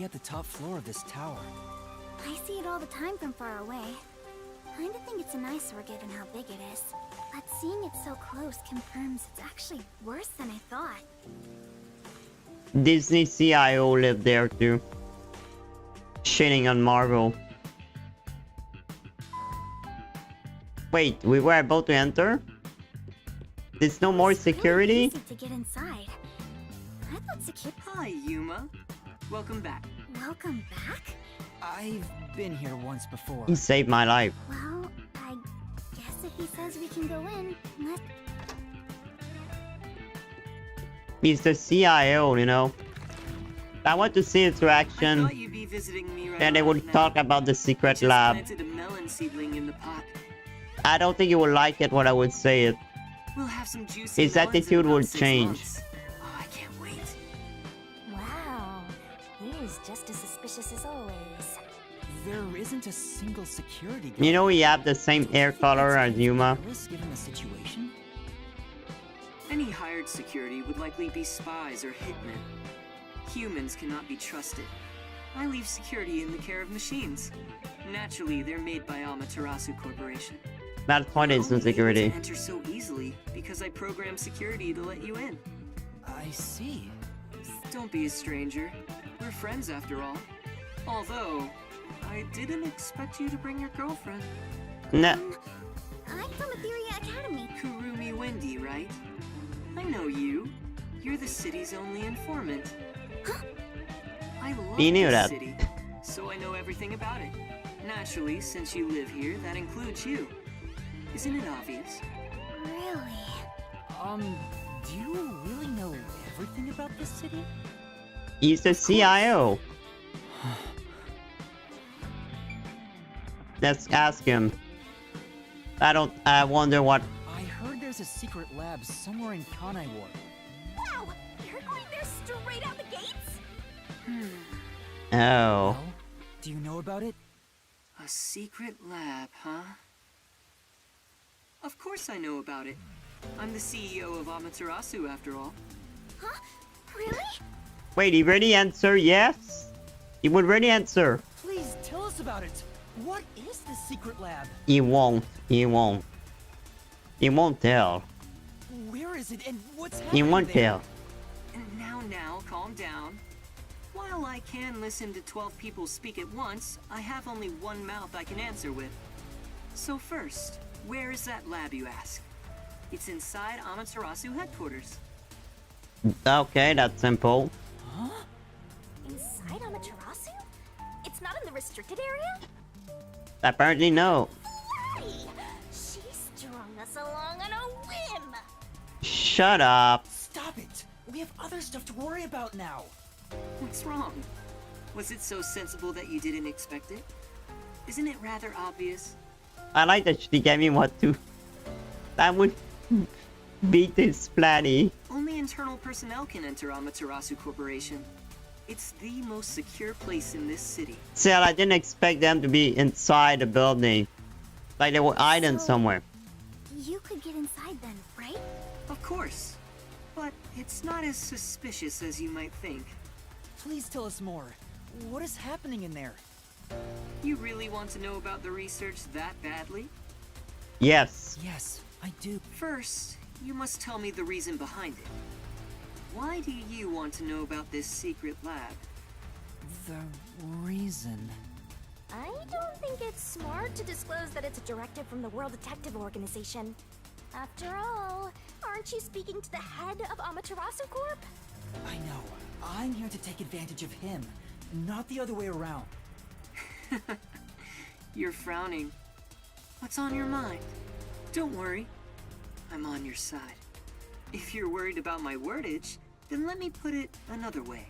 be at the top floor of this tower. I see it all the time from far away. Kinda think it's an eyesore given how big it is. But seeing it so close confirms it's actually worse than I thought. Disney CIO lived there too. Shitting on Marvel. Wait, we were about to enter? There's no more security? It's really easy to get inside. I thought security. Hi, Yuma. Welcome back. Welcome back? I've been here once before. He saved my life. Well, I guess if he says we can go in, let's... He's the CIO, you know. I want to see his I reaction. thought you'd be visiting me right And they about would now. talk about the I secret just lab. planted a melon seedling in the pot. I don't think he would like it when I would say it. We'll have some juicy His melons in attitude about would 6 change. months. Oh, I can't wait. Wow, he was just as suspicious as always. There isn't a single security guard. You know we have the same hair color as Yuma. Given the situation? Any hired security would likely be spies or hitmen. Humans cannot be trusted. I leave security in the care of machines. Naturally, they're made by Amaterasu Corporation. That's why there's no Only able security. to enter so easily because I program security to let you in. I see. Don't be a stranger. We're friends after all. Although, I didn't expect you to bring your girlfriend. Nah. I'm from Etheria Academy. Kurumi Wendy, right? I know you. You're the city's only informant. I love He knew this that. city, so I know everything about it. Naturally, since you live here, that includes you. Isn't it obvious? Really? Do you really know everything about this city? He's the CIO. Let's ask him. I wonder what. I heard there's a secret lab somewhere in Kanai Ward. Wow! You're going there straight out the gates? Oh. Well, do you know about it? A secret lab, huh? Of course I know about it. I'm the CEO of Amaterasu, after all. Huh? Really? Wait, he already answered yes? He would already answer. Please tell us about it. What is this secret lab? He won't. He won't. He won't tell. Where is it and what's He happening won't there? tell. And now, calm down. While I can listen to 12 people speak at once, I have only one mouth I can answer with. So first, where is that lab, you ask? It's inside Amaterasu headquarters. Okay, that's simple. Huh? Inside Amaterasu? It's not in the restricted area? Apparently no. Hey! She strung us along on a whim! Shut up. Stop it! We have other stuff to worry about now. What's wrong? Was it so sensible that you didn't expect it? Isn't it rather obvious? I like that she gave me what to. That would beat this platty. Only internal personnel can enter Amaterasu Corporation. It's the most secure place in this city. Still, I didn't expect them to be inside the building. Like they were hiding So- somewhere. You could get inside then, right? Of course. But it's not as suspicious as you might think. Please tell us more. What is happening in there? You really want to know about the research that badly? Yes. Yes, I do. First, you must tell me the reason behind it. Why do you want to know about this secret lab? The reason. I don't think it's smart to disclose that it's a directive from the World Detective Organization. After all, aren't you speaking to the head of Amaterasu Corp? I know. I'm here to take advantage of him, not the other way around. You're frowning. What's on your mind? Don't worry. I'm on your side. If you're worried about my wordage, then let me put it another way.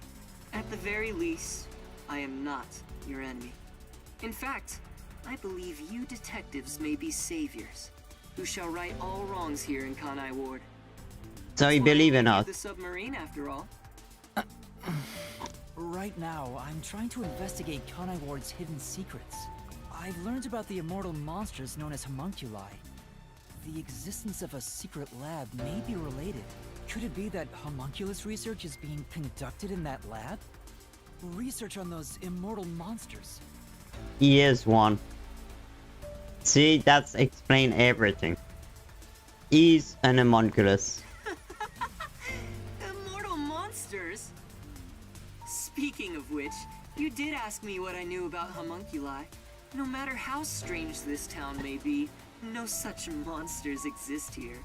At the very least, I am not your enemy. In fact, I believe you detectives may be saviors, who shall right all wrongs here in Kanai Ward. So you That's why believe in you us. The submarine, after all. Right now, I'm trying to investigate Kanai Ward's hidden secrets. I've learned about the immortal monsters known as homunculi. The existence of a secret lab may be related. Could it be that homunculus research is being conducted in that lab? research on those immortal monsters. He is one. See, that's explain everything. He's an homunculus. Immortal monsters? Speaking of which, you did ask me what I knew about homunculi. No matter how strange this town may be, no such monsters exist here.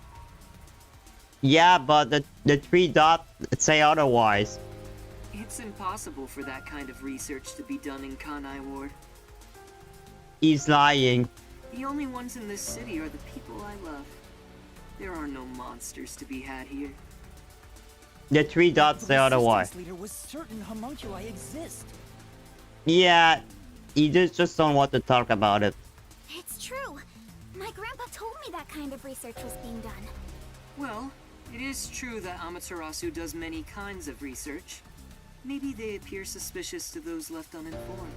Yeah, but the three dots say otherwise. It's impossible for that kind of research to be done in Kanai Ward. He's lying. The only ones in this city are the people I love. There are no monsters to be had here. The three dots say otherwise. The leader was certain homunculi exist. Yeah, he just don't want to talk about it. It's true. My grandpa told me that kind of research was being done. Well, it is true that Amaterasu does many kinds of research. Maybe they appear suspicious to those left uninformed.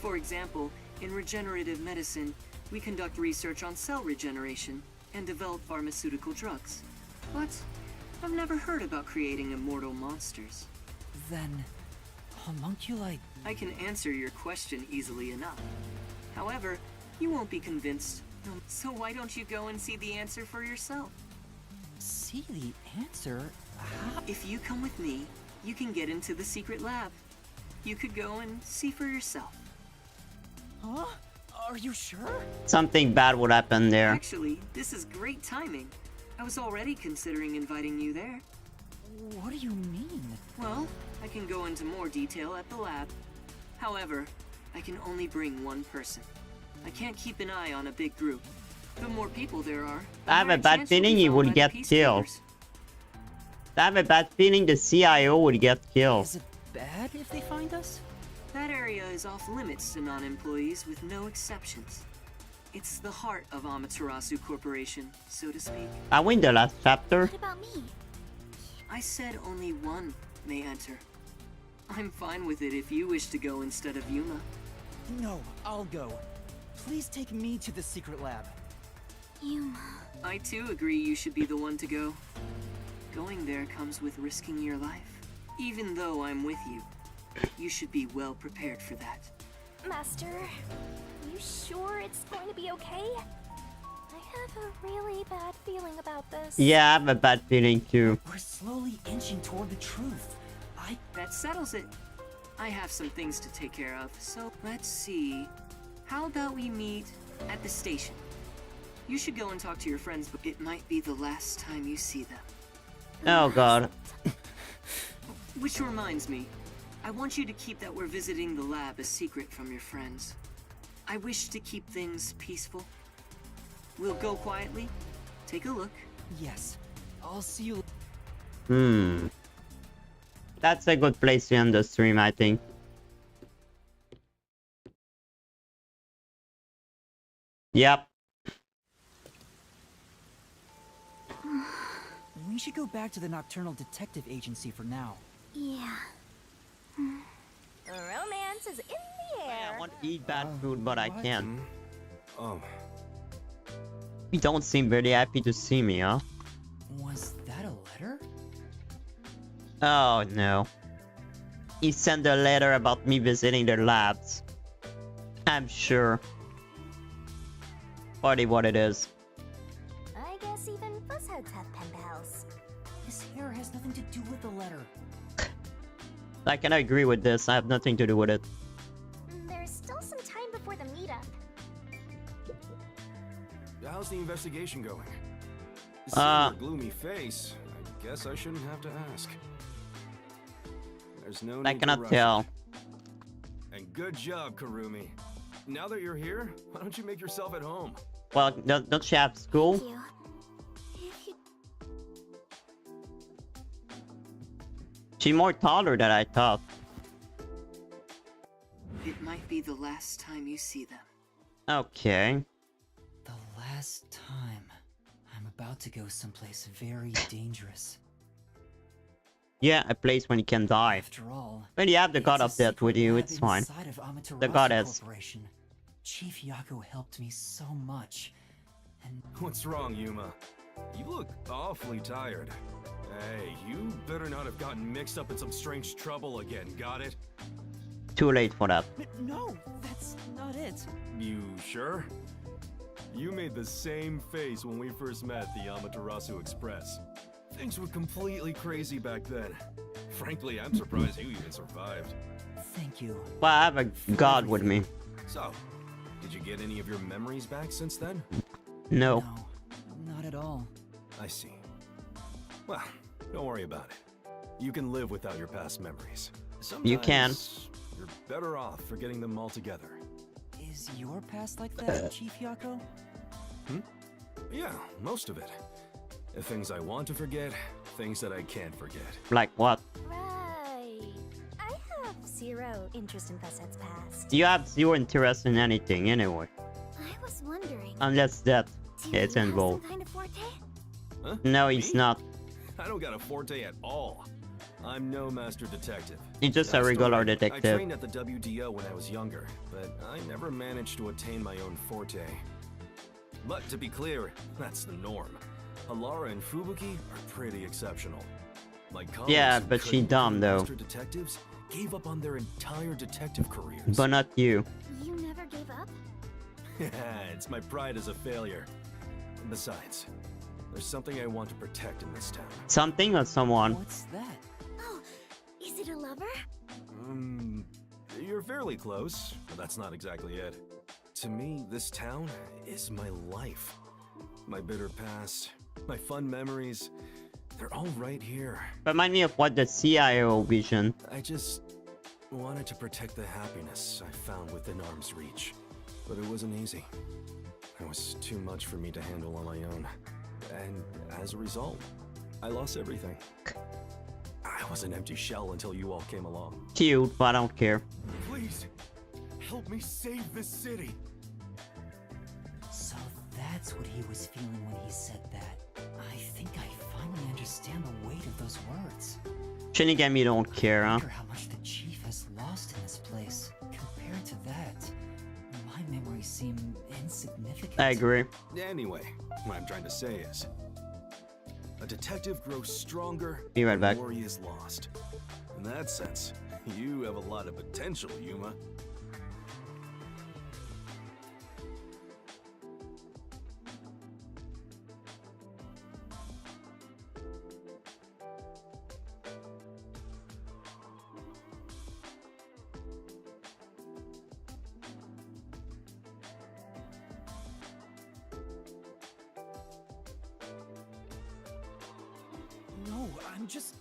For example, in regenerative medicine, we conduct research on cell regeneration and develop pharmaceutical drugs. But I've never heard about creating immortal monsters. Then, homunculi... I can answer your question easily enough. However, you won't be convinced. So why don't you go and see the answer for yourself? See the answer? How? If you come with me, you can get into the secret lab. You could go and see for yourself. Huh? Are you sure? Something bad would happen there. Actually, this is great timing. I was already considering inviting you there. What do you mean? Well, I can go into more detail at the lab. However, I can only bring one person. I can't keep an eye on a big group. The more people there are, the I have a higher bad chance you'll feeling be he found would by the get killed. peacekeepers. I have a bad feeling the CIO would get killed. Is it bad if they find us? That area is off limits to non-employees with no exceptions. It's the heart of Amaterasu Corporation, so to speak. I win the last chapter. What about me? I said only one may enter. I'm fine with it if you wish to go instead of Yuma. No, I'll go. Please take me to the secret lab. Yuma. I too agree you should be the one to go. Going there comes with risking your life. Even though I'm with you, you should be well prepared for that. Master, you sure it's going to be okay? I have a really bad feeling about this. Yeah, I have a bad feeling too. We're slowly inching toward the truth. That settles it. I have some things to take care of, so let's see. How about we meet at the station? You should go and talk to your friends, but it might be the last time you see them. Oh god. Which reminds me, I want you to keep that we're visiting the lab a secret from your friends. I wish to keep things peaceful. We'll go quietly, take a look. Yes, I'll see you. That's a good place to end the stream, I think. Yep. We should go back to the Nocturnal Detective Agency for now. Yeah. Romance is in the air. I want to eat bad food, but I What? can't. Oh, You don't seem very happy to see me, huh? Was that a letter? Oh no. He sent a letter about me visiting their labs. I'm sure. Probably what it is. I guess even fuzzheads have pen pals. His hair has nothing to do with the letter. I can agree with this. I have nothing to do with it. There's still some time before the meetup. how's the investigation going? Seeing your gloomy face, I guess I shouldn't have to ask. There's no I need cannot to rush tell. it. And good job, Karumi. Now that you're here, why don't you make yourself at home? Well, don't you have school? Thank you. If you She's more taller than I thought. It might be the last time you see them. Okay. The last time. I'm about to go someplace very dangerous. Yeah, a place when you can die. After all, When you have the it's god a of death with secret you, lab it's fine. inside of Amaterasu The goddess. Corporation. Chief Yako helped me so much, and What's wrong, Yuma? You look awfully tired. Hey, you better not have gotten mixed up in some strange trouble again, got it? Too late for that. No, that's not it. You sure? You made the same face when we first met at the Amaterasu Express. Things were completely crazy back then. Frankly, I'm surprised you even survived. Thank you. Well, I have a god with me. So, did you get any of your memories back since then? No. No, not at all. I see. Well, don't worry about it. You can live without your past memories. Sometimes You can. You're better off forgetting them altogether. Is your past like that, Chief Yako? Yeah, most of it. Things I want to forget, things that I can't forget. Like what? Right. I have zero interest in Facet's past. You have zero interest in anything anyway. I was wondering. Unless that Do you it's have involved. some kind of forte? Huh? No, it's Me? not. I don't got a forte at all. I'm no master detective. It's just a That regular story, I detective. trained at the WDO when I was younger, but I never managed to attain my own forte. But to be clear, that's the norm. Halara and Fubuki are pretty exceptional. My colleagues Yeah, who but she couldn't dumb, become though. master detectives gave up on their entire detective careers. But not you. You never gave up? It's my pride as a failure. Besides, there's something I want to protect in this town. Something or someone. What's that? Oh, is it a lover? You're fairly close, but that's not exactly it. To me, this town is my life. My bitter past, my fun memories, they're all right here. Remind me of what the CIO vision. I just wanted to protect the happiness I found within arm's reach. But it wasn't easy. It was too much for me to handle on my own. And as a result, I lost everything. I was an empty shell until you all came along. Cute, but I don't care. Please, help me save this city. So that's what he was feeling when he said that. I think I finally understand the weight of those words. Shinigami don't care, I huh? wonder how much the chief has lost in this place. Compared to that, my memories seem insignificant. I agree. Anyway, what I'm trying to say is, a detective grows stronger Be right the back. more he is lost. In that sense, you have a lot of potential, Yuma. No, I'm just...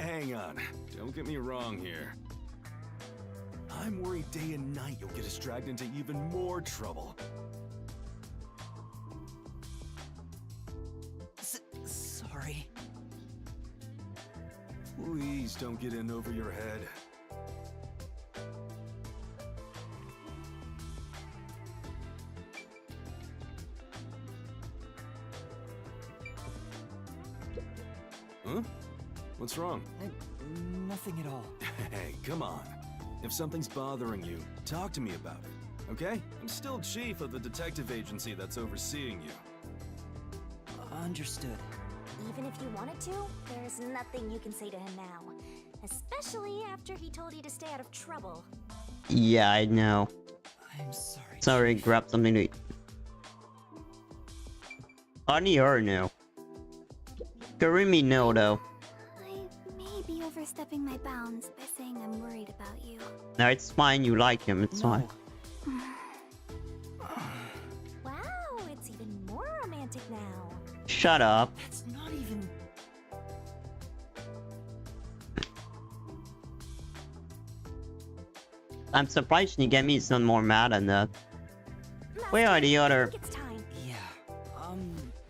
Hang on. Don't get me wrong here. I'm worried day and night you'll get us dragged into even more trouble. Sorry. Please don't get in over your head. Huh? What's wrong? Nothing at all. Hey, come on. If something's bothering you, talk to me about it, okay? I'm still chief of the detective agency that's overseeing you. Understood. Even if you wanted to, there's nothing you can say to him now. Especially after he told you to stay out of trouble. Yeah, I know. I'm sorry. Sorry, grab something to eat. Only her knew. Karimi no though. I may be overstepping my bounds by saying I'm worried about you. No, it's fine. You like him. It's fine. Wow, it's even more romantic now. Shut up. That's not even... I'm surprised Nigami is not more mad than that. Where are the I other? think it's time. Yeah.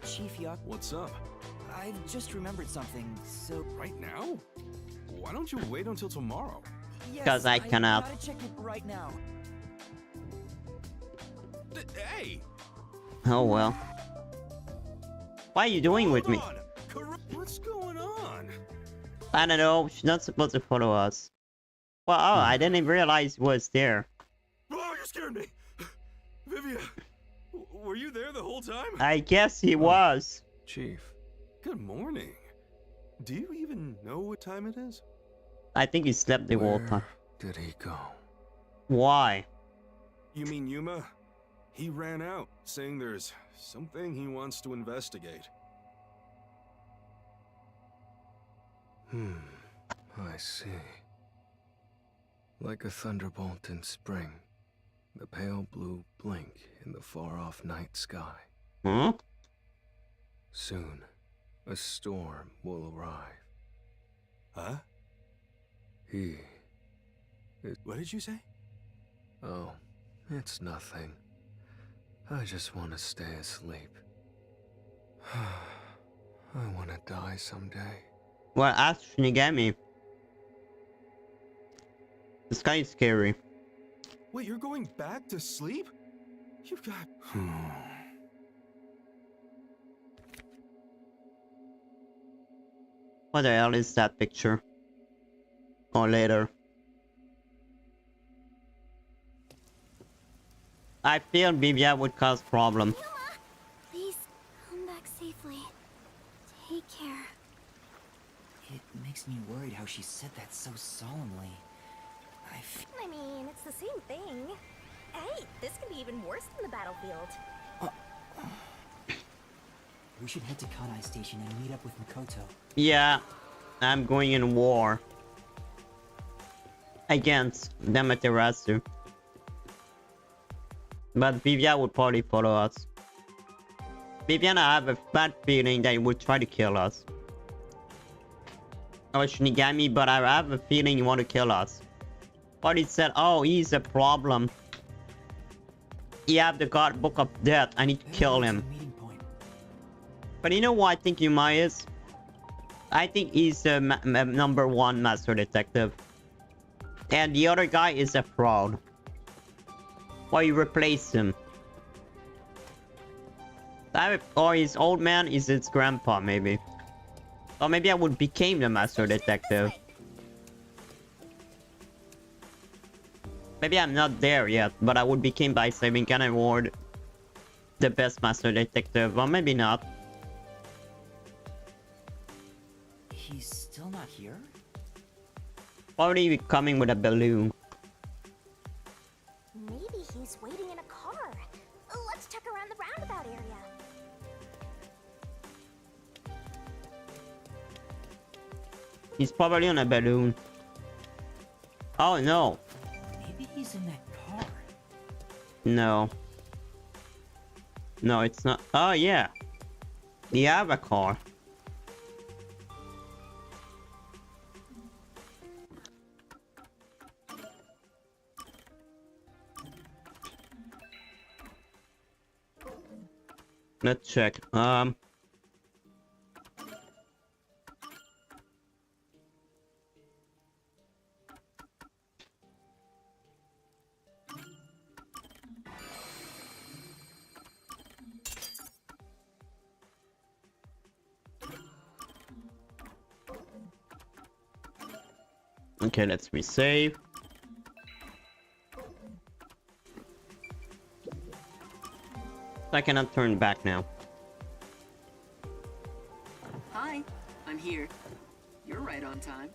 Chief Yuck, What's up? I've just remembered something, so... Right now? Why don't you wait until tomorrow? Yes, 'Cause I cannot. gotta check it right now. Hey! Oh well. Why are you doing with me? Hold on. What's going on? I don't know. She's not supposed to follow us. Well, oh, I didn't even realize he was there. Oh, you scared me! Vivia, were you there the whole time? I guess he was. Chief, good morning. Do you even know what time it is? I think he slept the whole time. Did he go? Why? You mean Yuma? He ran out, saying there's something he wants to investigate. I see. Like a thunderbolt in spring, the pale blue blink in the far-off night sky. Huh? Soon, a storm will arrive. Huh? What did you say? Oh, it's nothing. I just want to stay asleep. I want to die someday. Well, ask Shinigami. This guy is scary. Wait, you're going back to sleep? You've got... What the hell is that picture? Or later. I feel Bibia would cause problem. Yuma, please come back safely. Take care. It makes me worried how she said that so solemnly. I mean, it's the same thing. Hey, this could be even worse than the battlefield. We should head to Kanai Station and meet up with Makoto. Yeah, I'm going in war. Against Amaterasu. But Vivian would probably follow us. Vivian, I have a bad feeling that he would try to kill us. Or Shinigami, but I have a feeling he want to kill us. But he said, oh, he's a problem. He have the God Book of Death. I need to kill him. But you know what I think Yuma is? I think he's the number one master detective. And the other guy is a fraud. Why you replace him? Or his old man is his grandpa, maybe. Or maybe I would become the master detective. Maybe I'm not there yet, but I would become by saving an award the best master detective, or maybe not. He's still not here? Already coming with a balloon. Maybe he's waiting in a car. Let's check around the roundabout area. He's probably on a balloon. Oh no. Maybe he's in that car. No. No, it's not. Oh yeah. You have a car. Let's check. Okay, let's resave. I cannot turn back now. Hi, I'm here. You're right on time.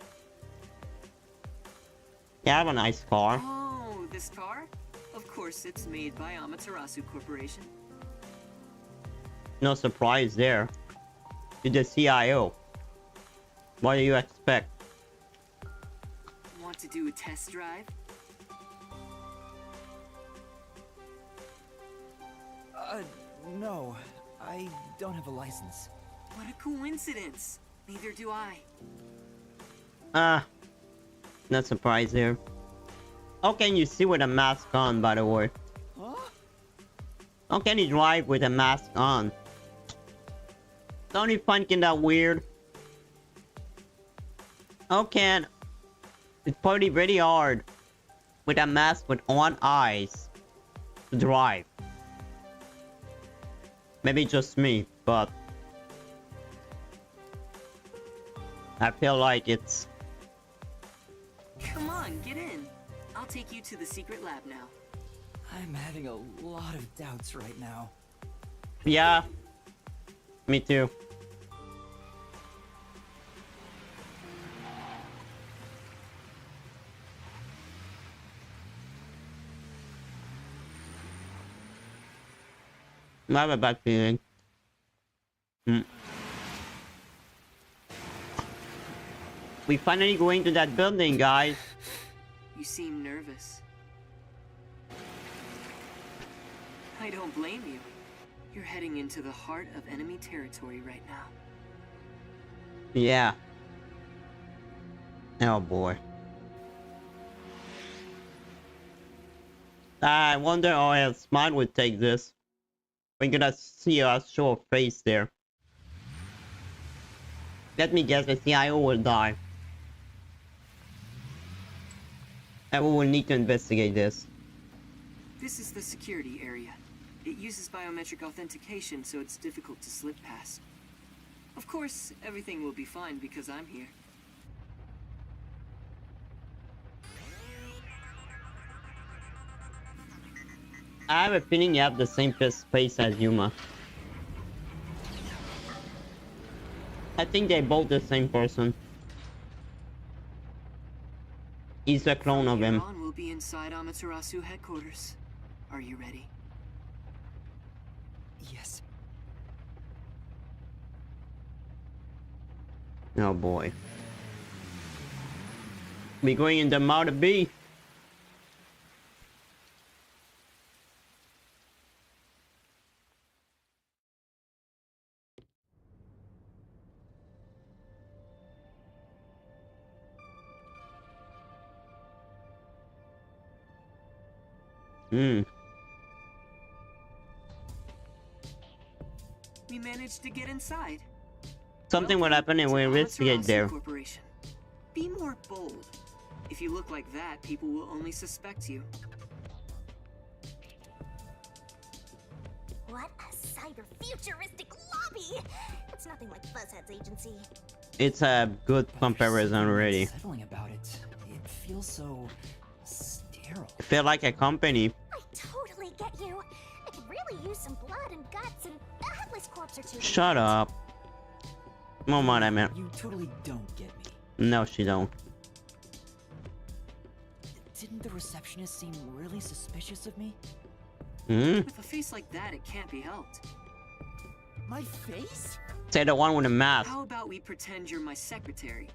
Yeah, I have a nice car. Oh, this car? Of course, it's made by Amaterasu Corporation. No surprise there. You're the CIO. What do you expect? Want to do a test drive? No. I don't have a license. What a coincidence. Neither do I. Not surprised there. How can you see with a mask on, by the way? Huh? How can you drive with a mask on? Don't you find that weird? How can... It's probably really hard with a mask with one eyes to drive. Maybe just me, but I feel like it's... Come on, get in. I'll take you to the secret lab now. I'm having a lot of doubts right now. Yeah, me too. I have a bad feeling. We finally going to that building, guys. You seem nervous. I don't blame you. You're heading into the heart of enemy territory right now. Yeah. Oh boy. I wonder how else Smile would take this. We're gonna see us show a face there. Let me guess, the CIO will die. And we will need to investigate this. This is the security area. It uses biometric authentication, so it's difficult to slip past. Of course, everything will be fine because I'm here. I have a feeling you have the same face as Yuma. I think they're both the same person. He's a clone of him. We'll be inside Amaterasu headquarters. Are you ready? Yes. Oh boy. We're going in the Mount B. We managed to get inside. Something will happen and we'll investigate there. Be more bold. If you look like that, people will only suspect you. What a cyber-futuristic lobby! It's nothing like Buzzhead's agency. It's a good comparison already. Unsettling about it. It feels so sterile. I feel like a company. I totally get you. I could really use some blood and guts and a headless corpse or two. Shut up. No mind, I meant. You totally don't get me. No, she don't. Didn't the receptionist seem really suspicious of me? With a face like that, it can't be helped. My face? Say the one with the mask. How about we pretend you're my secretary?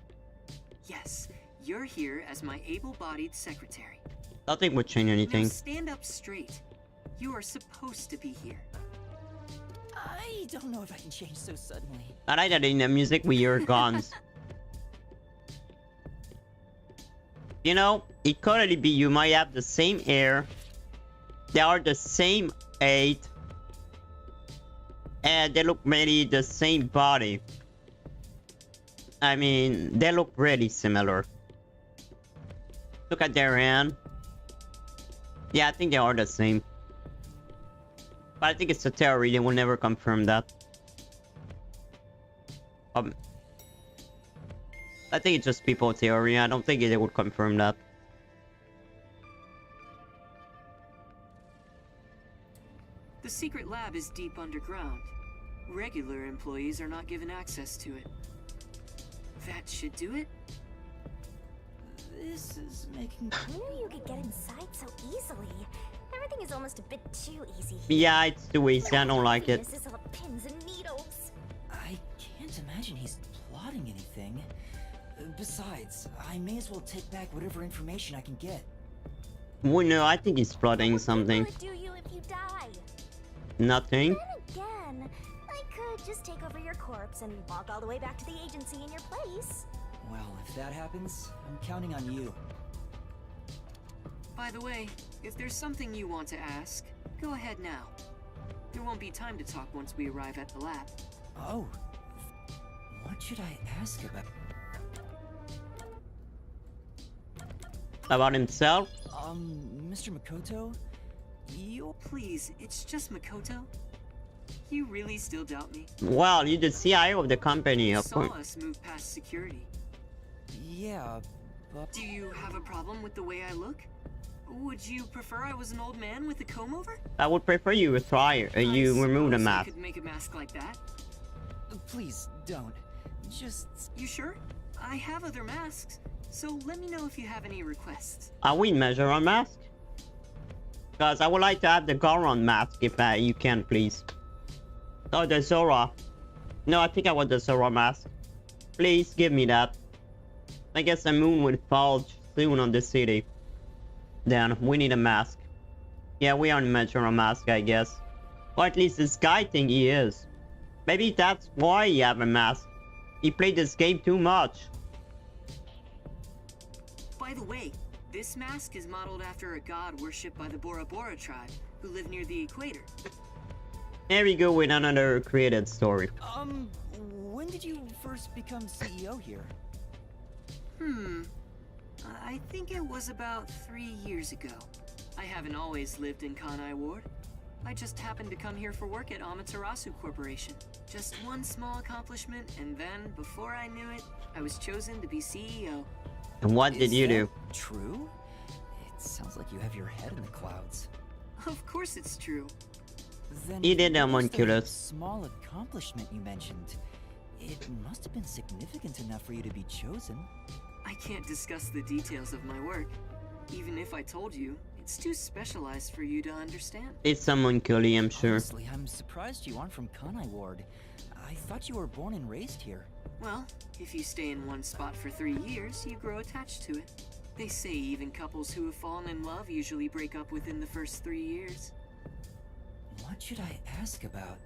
Yes, you're here as my able-bodied secretary. Nothing would change anything. Now stand up straight. You are supposed to be here. I don't know if I can change so suddenly. I like that in the music we hear guns. You know, it could really be you might have the same hair. They are the same age. And they look really the same body. I mean, they look really similar. Look at their hand. Yeah, I think they are the same. But I think it's a theory, they will never confirm that. I think it's just people theory, I don't think they would confirm that. The secret lab is deep underground. Regular employees are not given access to it. That should do it. This is making... I knew you could get inside so easily. Everything is almost a bit too easy. Yeah, it's too easy, I don't like it. This is all pins and needles. I can't imagine he's plotting anything. Besides, I may as well take back whatever information I can get. Well, no, I think he's plotting something. What would do you if you die? Nothing. Then again, I could just take over your corpse and walk all the way back to the agency in your place. Well, if that happens, I'm counting on you. By the way, if there's something you want to ask, go ahead now. There won't be time to talk once we arrive at the lab. Oh. What should I ask about? About himself? Mr. Makoto? You... Please, it's just Makoto. You really still doubt me? Well, you're the CIO of the company, You of saw course. us move past security. Yeah, but... Do you have a problem with the way I look? Would you prefer I was an old man with a comb over? I would prefer you retire, you remove the suppose I mask. could make a mask like that. Please, don't. Just... You sure? I have other masks, so let me know if you have any requests. Are we measure on mask? Because I would like to have the Goron mask if you can, please. Oh, the Zora. No, I think I want the Zora mask. Please give me that. I guess the moon will fall soon on the city. Then we need a mask. Yeah, we aren't measuring a mask, I guess. Or at least this guy think he is. Maybe that's why he have a mask. He played this game too much. By the way, this mask is modeled after a god worshipped by the Bora Bora tribe, who live near the equator. Here we go with another created story. When did you first become CEO here? I think it was about 3 years ago. I haven't always lived in Kanai Ward. I just happened to come here for work at Amaterasu Corporation. Just one small accomplishment, and then, before I knew it, I was chosen to be CEO. And what did you do? True? It sounds like you have your head in the clouds. Of course it's true. Then He did what was the homunculus. small accomplishment you mentioned? It must have been significant enough for you to be chosen. I can't discuss the details of my work. Even if I told you, it's too specialized for you to understand. It's homunculi, I'm sure. Honestly, I'm surprised you aren't from Kanai Ward. I thought you were born and raised here. Well, if you stay in one spot for 3 years, you grow attached to it. They say even couples who have fallen in love usually break up within the first 3 years. What should I ask about?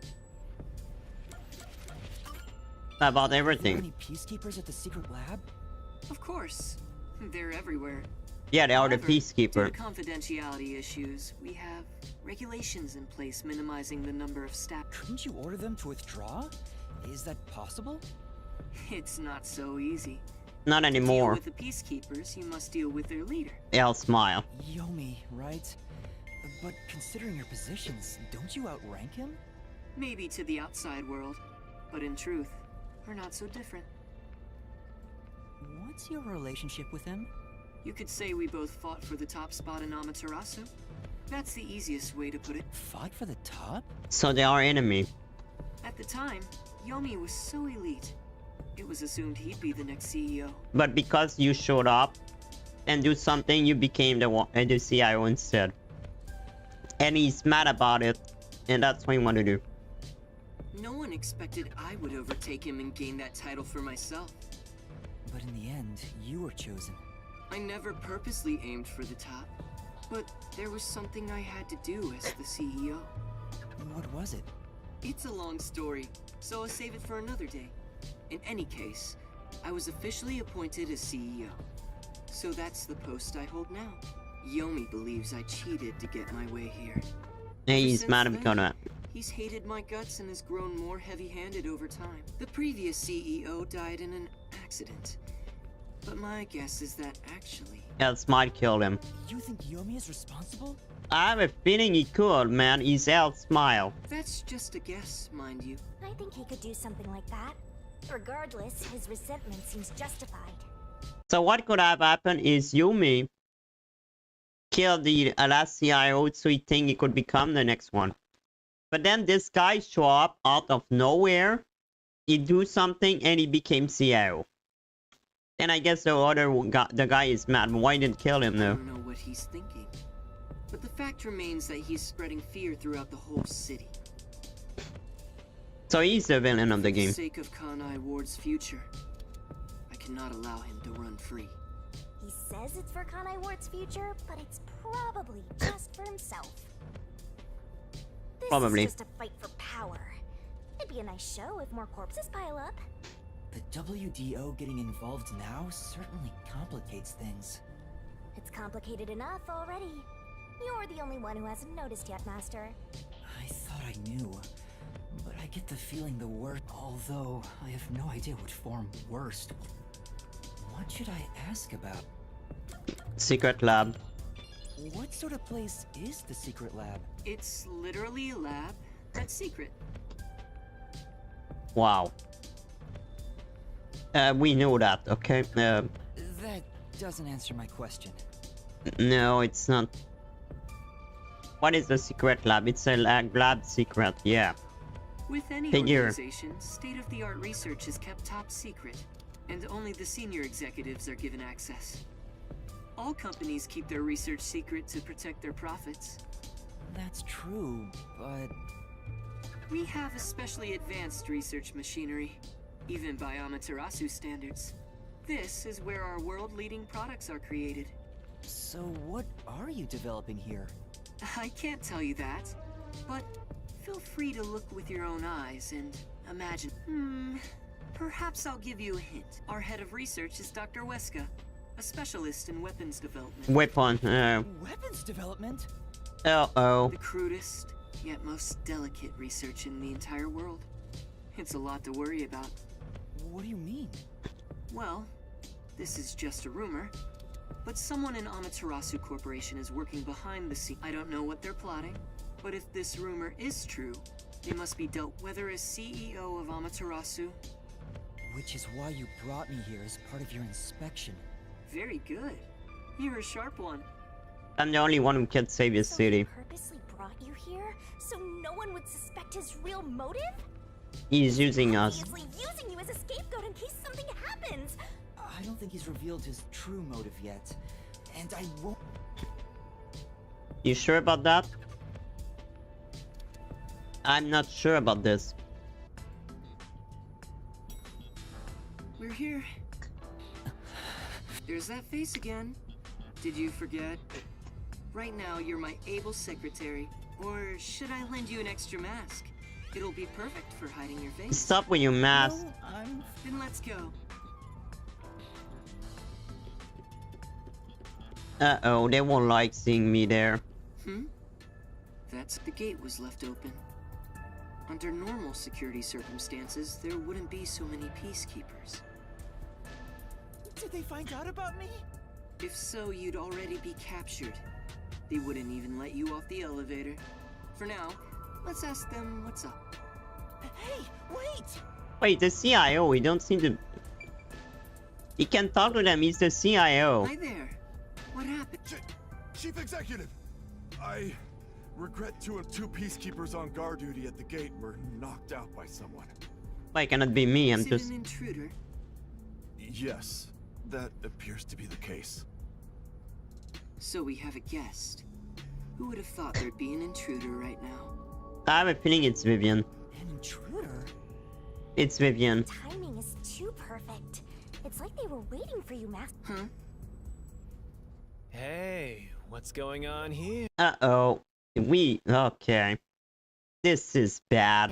About Are there everything. any peacekeepers at the secret lab? Of course. They're everywhere. Yeah, they are the However, due peacekeeper. to confidentiality issues, we have regulations in place minimizing the number of staff. Couldn't you order them to withdraw? Is that possible? It's not so easy. Not To deal anymore. with the peacekeepers, you must deal with their leader. I'll smile. Yomi, right? But considering your positions, don't you outrank him? Maybe to the outside world, but in truth, we're not so different. What's your relationship with him? You could say we both fought for the top spot in Amaterasu. That's the easiest way to put it. Fought for the top? So they are enemy. At the time, Yomi was so elite. It was assumed he'd be the next CEO. But because you showed up and do something, you became the CIO instead. And he's mad about it. And that's what you want to do. No one expected I would overtake him and gain that title for myself. But in the end, you were chosen. I never purposely aimed for the top, but there was something I had to do as the CEO. What was it? It's a long story, so I'll save it for another day. In any case, I was officially appointed as CEO. So that's the post I hold now. Yomi believes I cheated to get my way here. And he's Since mad then, because of that. He's hated my guts and has grown more heavy-handed over time. The previous CEO died in an accident. But my guess is that actually... Yeah, Smite killed him. You think Yomi is responsible? I have a feeling he could, man. He's out smile. That's just a guess, mind you. I think he could do something like that. Regardless, his resentment seems justified. So what could have happened is Yumi killed the last CIO, so he think he could become the next one. But then this guy show up out of nowhere. He do something and he became CIO. And I guess the guy is mad. Why didn't kill him I though? don't know what he's thinking. But the fact remains that he's spreading fear throughout the whole city. So he's the villain of the For the game. sake of Kanai Ward's future, I cannot allow him to run free. He says it's for Kanai Ward's future, but it's probably just for himself. This Probably. is just a fight for power. It'd be a nice show if more corpses pile up. The WDO getting involved now certainly complicates things. It's complicated enough already. You're the only one who hasn't noticed yet, Master. I thought I knew, but I get the feeling the worst, although I have no idea what form worst. What should I ask about? Secret lab. What sort of place is the secret lab? It's literally a lab that's secret. Wow. We know that, okay? That doesn't answer my question. No, it's not. What is the secret lab? It's a lab secret, yeah. With any Figure. organization, state-of-the-art research is kept top secret, and only the senior executives are given access. All companies keep their research secret to protect their profits. That's true, but We have especially advanced research machinery, even by Amaterasu standards. This is where our world-leading products are created. So what are you developing here? I can't tell you that, but feel free to look with your own eyes and imagine. Perhaps I'll give you a hint. Our head of research is Dr. Weska, a specialist in weapons development. Weapon. Weapons development? Uh-oh. The crudest, yet most delicate research in the entire world. It's a lot to worry about. What do you mean? Well, this is just a rumor, but someone in Amaterasu Corporation is working behind the scenes. I don't know what they're plotting, but if this rumor is true, they must be dealt whether as CEO of Amaterasu. Which is why you brought me here as part of your inspection. Very good. You're a sharp one. I'm the only one who can save his So city. he purposely brought you here so no one would suspect his real motive? He's using us. Obviously using you as a scapegoat in case something happens. I don't think he's revealed his true motive yet. And I won't... You sure about that? I'm not sure about this. We're here. There's that face again. Did you forget? Right now, you're my able secretary. Or should I lend you an extra mask? It'll be perfect for hiding your face. Stop with your mask. No, I'm... Then let's go. Uh-oh, they won't like seeing me there. That's the gate was left open. Under normal security circumstances, there wouldn't be so many peacekeepers. Did they find out about me? If so, you'd already be captured. They wouldn't even let you off the elevator. For now, let's ask them what's up. Hey, wait! Wait, the CIO, he don't seem to... He can talk to them, he's the CIO. Hi there. What happened? Chief Executive! I regret two peacekeepers on guard duty at the gate were knocked out by someone. Why cannot be me? I'm Is it just... an intruder? Yes, that appears to be the case. So we have a guest. Who would have thought there'd be an intruder right now? I have a feeling it's Vivian. An intruder? It's Vivian. Timing is too perfect. It's like they were waiting for you, Master. Huh? Hey, what's going on here? Uh-oh. Okay. This is bad.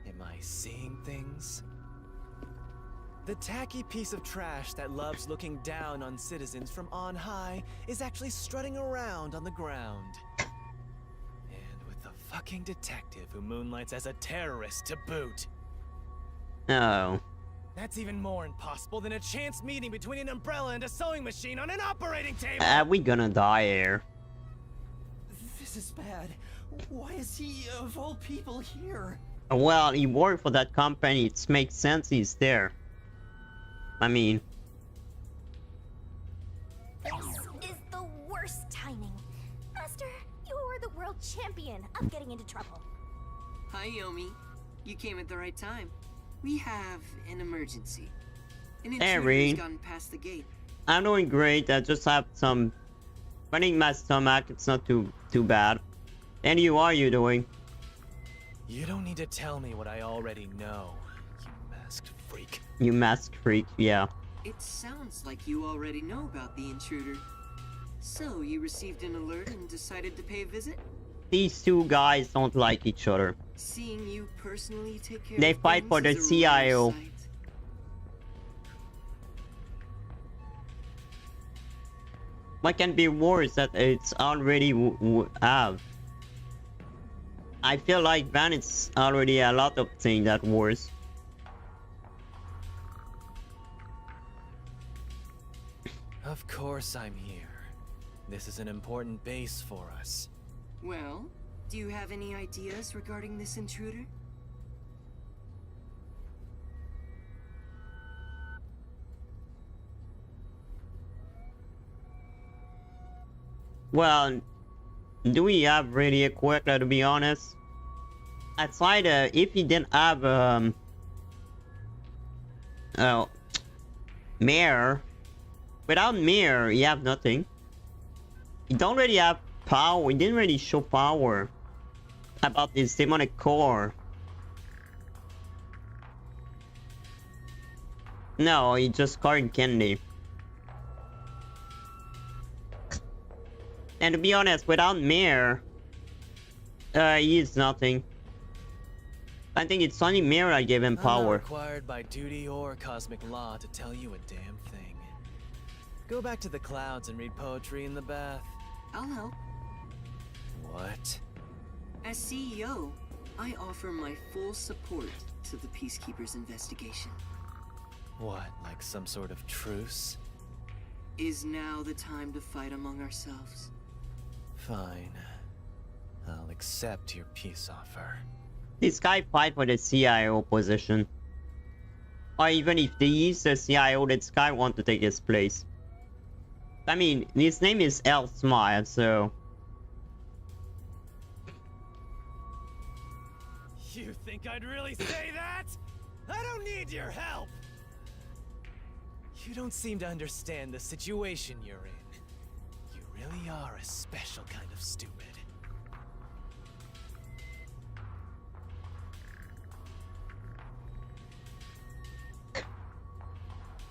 Am I seeing things? The tacky piece of trash that loves looking down on citizens from on high is actually strutting around on the ground. And with the fucking detective who moonlights as a terrorist to boot. Oh. That's even more impossible than a chance meeting between an umbrella and a sewing machine on an operating table! We gonna die here. This is bad. Why is he, of all people, here? Well, he worked for that company. It makes sense he's there. I mean... This is the worst timing. Master, you are the world champion of getting into trouble. Hi, Yomi. You came at the right time. We have an emergency. An intruder Reed. has gotten past the gate. I'm doing great. I just have some... Running my stomach. It's not too bad. And how are you doing? You don't need to tell me what I already know, you masked freak. You masked freak, yeah. It sounds like you already know about the intruder. So, you received an alert and decided to pay a visit? These two guys don't like each other. Seeing you personally take care They of fight things for the is a rare CIO. sight. What can be worse that it's already have? I feel like Van it's already a lot of things that worse. Of course I'm here. This is an important base for us. Well, do you have any ideas regarding this intruder? Well, do we have really a quick, to be honest? Aside, if he didn't have, Mayor, without Mayor, he have nothing. He don't really have power, he didn't really show power. about this demonic core. No, he just card candy. And to be honest, without Mir, he is nothing. I think it's only Mir that gave him I'm not power. required by duty or cosmic law to tell you a damn thing. Go back to the clouds and read poetry in the bath. I'll help. What? As CEO, I offer my full support to the Peacekeepers' investigation. What, like some sort of truce? Is now the time to fight among ourselves? Fine. I'll accept your peace offer. This guy fight for the CIO position. Or even if he is the CIO, this guy want to take his place. I mean, his name is El Smile, so... You think I'd really say that? I don't need your help! You don't seem to understand the situation you're in. You really are a special kind of stupid.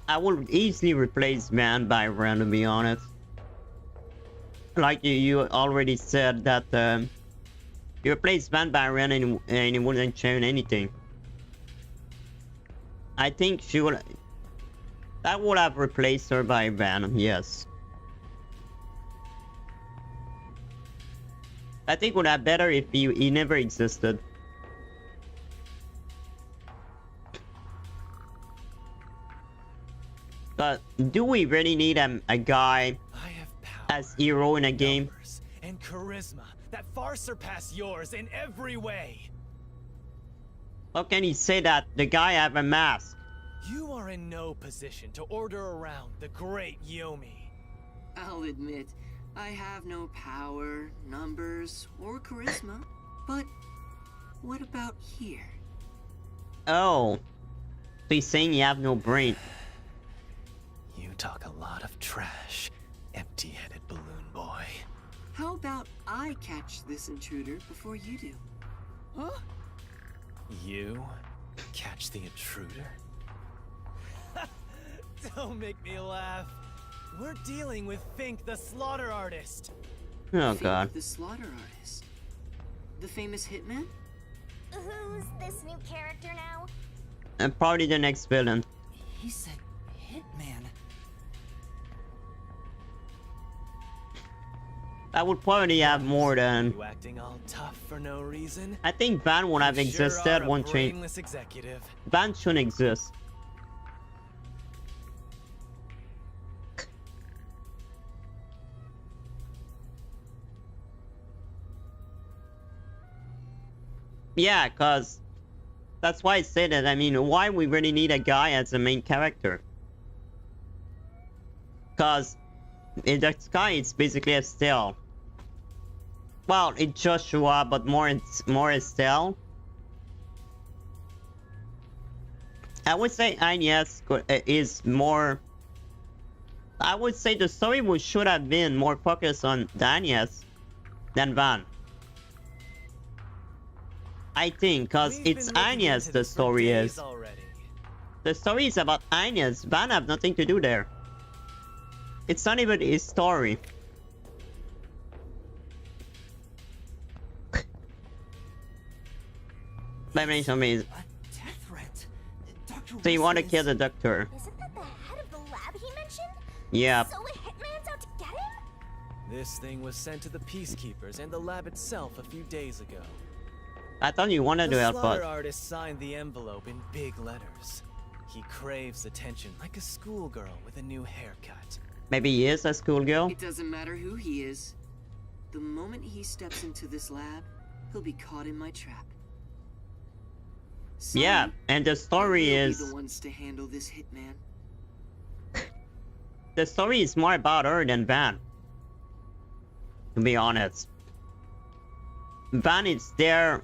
I would easily replace Van by Ren, to be honest. Like you already said that you replace Van by Ren and it wouldn't change anything. I think she would... I would have replaced her by Van, yes. I think it would have better if he never existed. But do we really need a guy I have power, as hero in a game? numbers, and charisma that far surpass yours in every way. How can he say that? The guy have a mask. You are in no position to order around the great Yomi. I'll admit, I have no power, numbers, or charisma. But what about here? Oh. So he's saying you have no brain. You talk a lot of trash, empty-headed balloon boy. How about I catch this intruder before you do? Huh? You catch the intruder? Don't make me laugh. We're dealing with Fink the Slaughter Artist. Oh Fink god. the Slaughter Artist. The famous hitman? Who's this new character now? And probably the next villain. He said Hitman. I would probably have more than... You acting all tough for no reason? I think Van would have You sure existed are a one change. brainless executive. Van shouldn't exist. Yeah, cause that's why I say that. I mean, why we really need a guy as the main character? Cause in the sky, it's basically Estelle. Well, it's Joshua, but more Estelle. I would say Agnes is more. I would say the story should have been more focused on Agnes than Van. I think, cause We've it's been looking Agnes into the this for story days is. already. The story is about Agnes. Van have nothing to do there. It's not even his story. Amazing. A death threat. Dr. So you want to Wilson kill is- the doctor? Isn't that the head of the lab he mentioned? Yeah. So a hitman's out to get him? This thing was sent to the Peacekeepers and the lab itself a few days ago. I thought you wanted to The help slaughter us. artist signed the envelope in big letters. He craves attention like a schoolgirl with a new haircut. Maybe he is a schoolgirl? It doesn't matter who he is. The moment he steps into this lab, he'll be caught in my trap. Sorry, Yeah, and the story we'll is... be the ones to handle this hitman. The story is more about her than Van. To be honest. Van is there...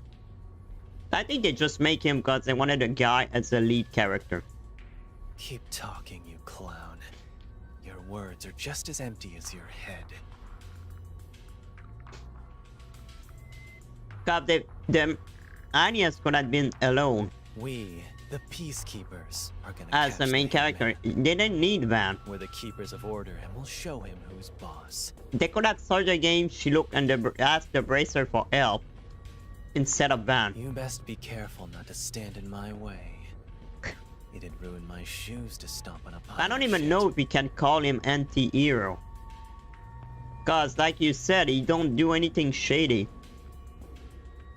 I think they just make him because they wanted a guy as the lead character. Keep talking, you clown. Your words are just as empty as your head. Cause the Agnes could have been alone We, the peacekeepers, are gonna as catch the main character. hitman. They didn't need Van. We're the keepers of order, and we'll show him who's boss. They could have started the game. She looked and asked the bracer for help instead of Van. You best be careful not to stand in my way. It'd ruin my shoes to stomp on a pile I don't of even shit. know if we can call him anti-hero. Cause like you said, he don't do anything shady.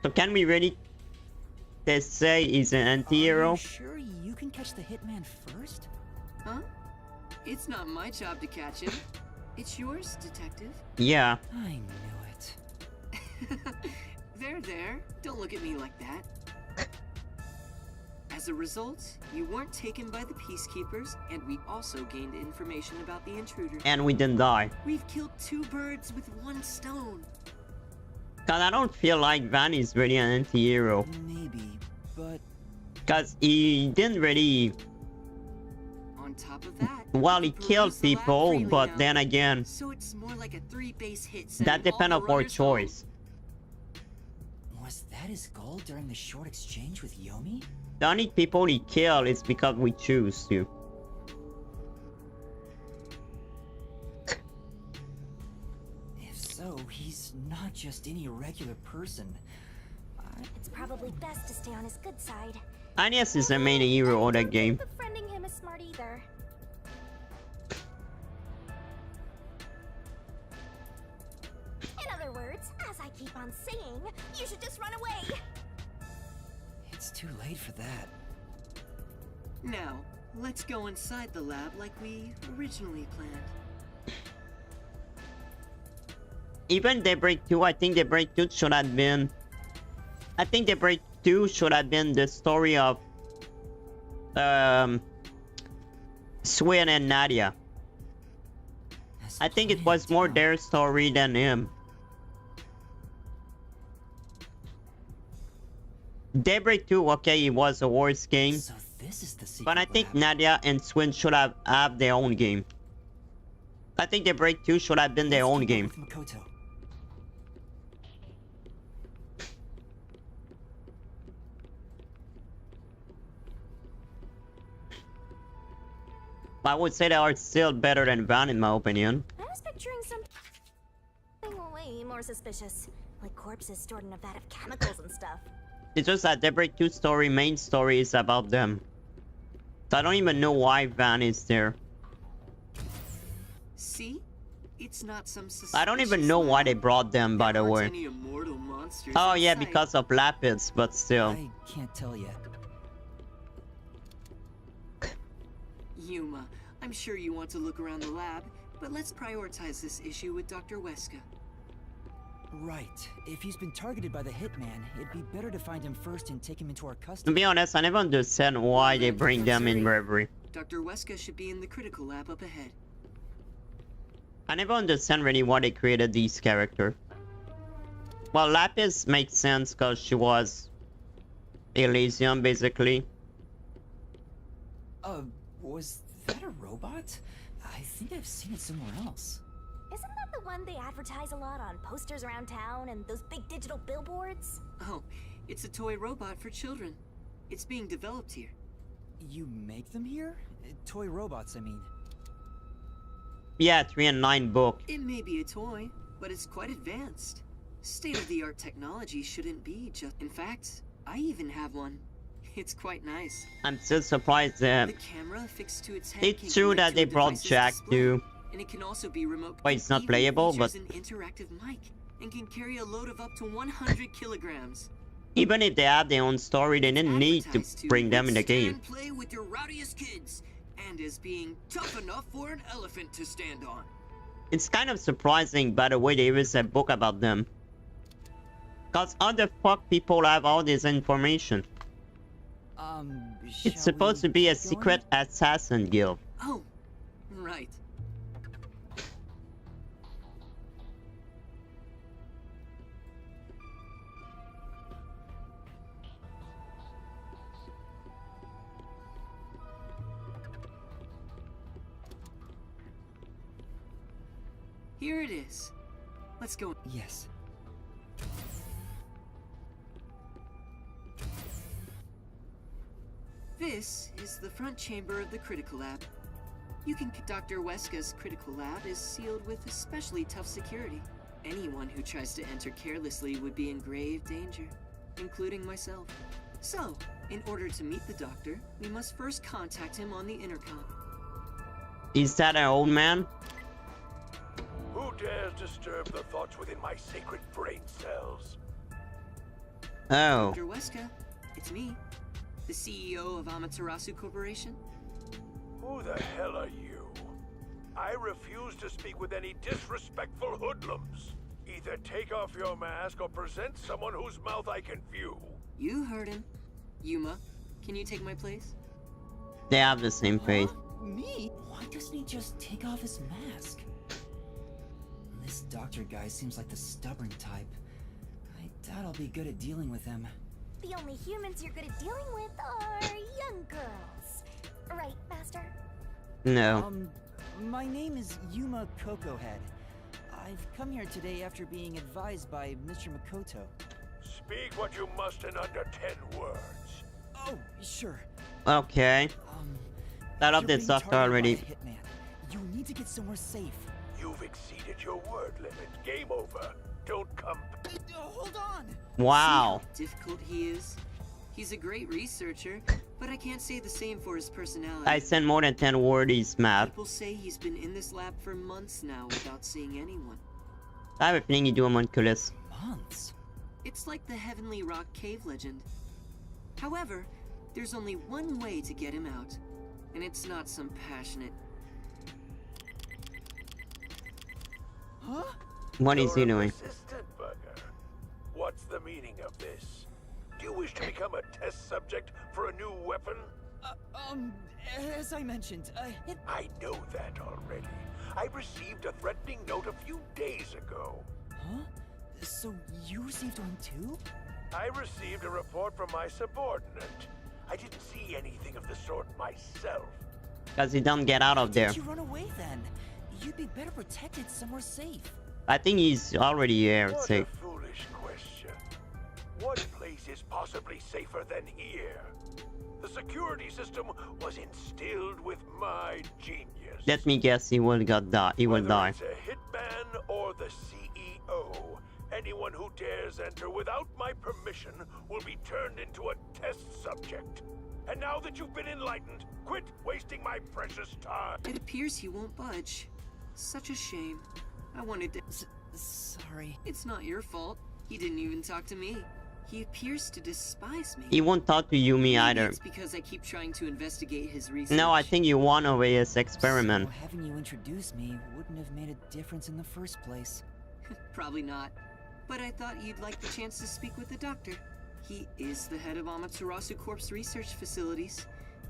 So can we really say he's an Are anti-hero? you sure you can catch the hitman first? Huh? It's not my job to catch him. It's yours, detective. Yeah. I knew it. There. Don't look at me like that. As a result, you weren't taken by the peacekeepers, and we also gained information about the intruder. And we didn't die. We've killed 2 birds with 1 stone. Cause I don't feel like Van is really an anti-hero. Maybe, but Cause he didn't really... On top of that, Well, he you can killed peruse the lab people, freely but now. then again, So it's more like a 3-base hit. that depends on our choice. was that his goal during the short exchange with Yomi? The only people he killed is because we choose to. If so, he's not just any regular person. It's probably best to stay on his good side. Agnes is the main hero of the game. Befriending him is smart either. In other words, as I keep on saying, you should just run away. It's too late for that. Now, let's go inside the lab like we originally planned. Even Daybreak 2, I think Daybreak 2 should have been... I think Daybreak 2 should have been the story of... Swin and Nadia. As I think it planned, was more huh? their story than him. Daybreak 2, okay, it was a worse game. So this is the secret But I think lab. Nadia and Swin should have their own game. I think Daybreak 2 should have been their Let's own keep game. up with Makoto. I would say they are still better than Van in my opinion. I was picturing something way more suspicious. Like corpses stored in a vat of chemicals and stuff. It's just that Daybreak 2 story, main story is about them. So I don't even know why Van is there. See? It's not some I don't even suspicious know why lab. they brought them, by There the aren't way. any immortal monsters Oh yeah, inside. because of Lapids, but still. I can't tell yet. Yuma, I'm sure you want to look around the lab, but let's prioritize this issue with Dr. Weska. Right. If he's been targeted by the hitman, it'd be better to find him first and take him into our To custody. be honest, I never understand why they bring them in Reverie. Dr. Weska should be in the critical lab up ahead. I never understand really why they created these characters. Well, Lapis makes sense because she was Elysium, basically. Was that a robot? I think I've seen it somewhere else. Isn't that the one they advertise a lot on posters around town and those big digital billboards? Oh, it's a toy robot for children. It's being developed here. You make them here? Toy robots, I mean. Yeah, 3 and 9 book. It may be a toy, but it's quite advanced. State-of-the-art technology shouldn't be just... In fact, I even have one. It's quite nice. I'm still surprised that The camera affixed to its head it's can true connect that to they a brought device's Jack display, too. and it can also be remote. Well, it's not Even playable, features but- an interactive mic and can carry a load of up to 100 kilograms. even if they have their own story, they didn't need to Advertised bring them in the game. Stand play with your rowdiest kids, and as being tough enough for an elephant to stand on. It's kind of surprising, by the way, there is a book about them. Cause how the fuck people have all this information? It's supposed to be a secret assassin guild. Oh, right. Here it is. Let's go. Yes. This is the front chamber of the critical lab. Dr. Weska's critical lab is sealed with especially tough security. Anyone who tries to enter carelessly would be in grave danger, including myself. So, in order to meet the doctor, we must first contact him on the intercom. Is that an old man? Who dares disturb the thoughts within my sacred brain cells? Oh. Dr. Weska, it's me, the CEO of Amaterasu Corporation. Who the hell are you? I refuse to speak with any disrespectful hoodlums. Either take off your mask or present someone whose mouth I can view. You heard him. Yuma, can you take my place? They have the same face. Me? Why doesn't he just take off his mask? This doctor guy seems like the stubborn type. I doubt I'll be good at dealing with him. The only humans you're good at dealing with are young girls. Right, Master? No. My name is Yuma Cocohead. I've come here today after being advised by Mr. Makoto. Speak what you must in under 10 words. Oh, sure. Okay. Set up You're this being doctor targeted already. by a hitman. You need to get somewhere safe. You've exceeded your word limit. Game over. Don't come. Hold on! Wow. See how difficult he is? He's a great researcher, but I can't say the same for his personality. I sent more than 10 words map. People say he's been in this lab for months now without seeing anyone. I have a feeling you do homunculus. Months? It's like the Heavenly Rock cave legend. However, there's only one way to get him out, and it's not some passionate... Huh? What is he You're a doing? persistent bugger. What's the meaning of this? Do you wish to become a test subject for a new weapon? As I mentioned, I know that already. I received a threatening note a few days ago. Huh? So you received one too? I received a report from my subordinate. I didn't see anything of the sort myself. Because he don't get out of there. Did you run away then? You'd be better protected somewhere safe. I think he's already here. What Safe. a foolish question. What place is possibly safer than here? The security system was instilled with my genius. Let me guess. He will die. He will Whether die. it's a hitman or the CEO, anyone who dares enter without my permission will be turned into a test subject. And now that you've been enlightened, quit wasting my precious time. It appears he won't budge. Such a shame. I wanted to... Sorry. It's not your fault. He didn't even talk to me. He appears to despise me. He won't talk to Yumi Maybe either. it's because I keep trying to investigate his research. No, I think you won over his experiment. So having you introduce me wouldn't have made a difference in the first place. Probably not. But I thought you'd like the chance to speak with the doctor. He is the head of Amaterasu Corp's research facilities.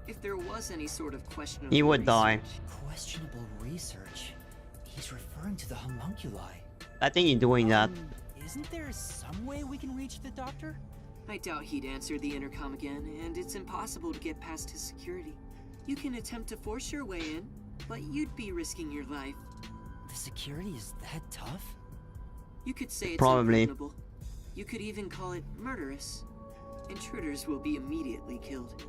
If there was any sort of questionable He would die. research- Questionable research? He's referring to the homunculi. I think he's doing that. Isn't there some way we can reach the doctor? I doubt he'd answer the intercom again, and it's impossible to get past his security. You can attempt to force your way in, but you'd be risking your life. The security is that tough? You could say it's Probably. impregnable. You could even call it murderous. Intruders will be immediately killed.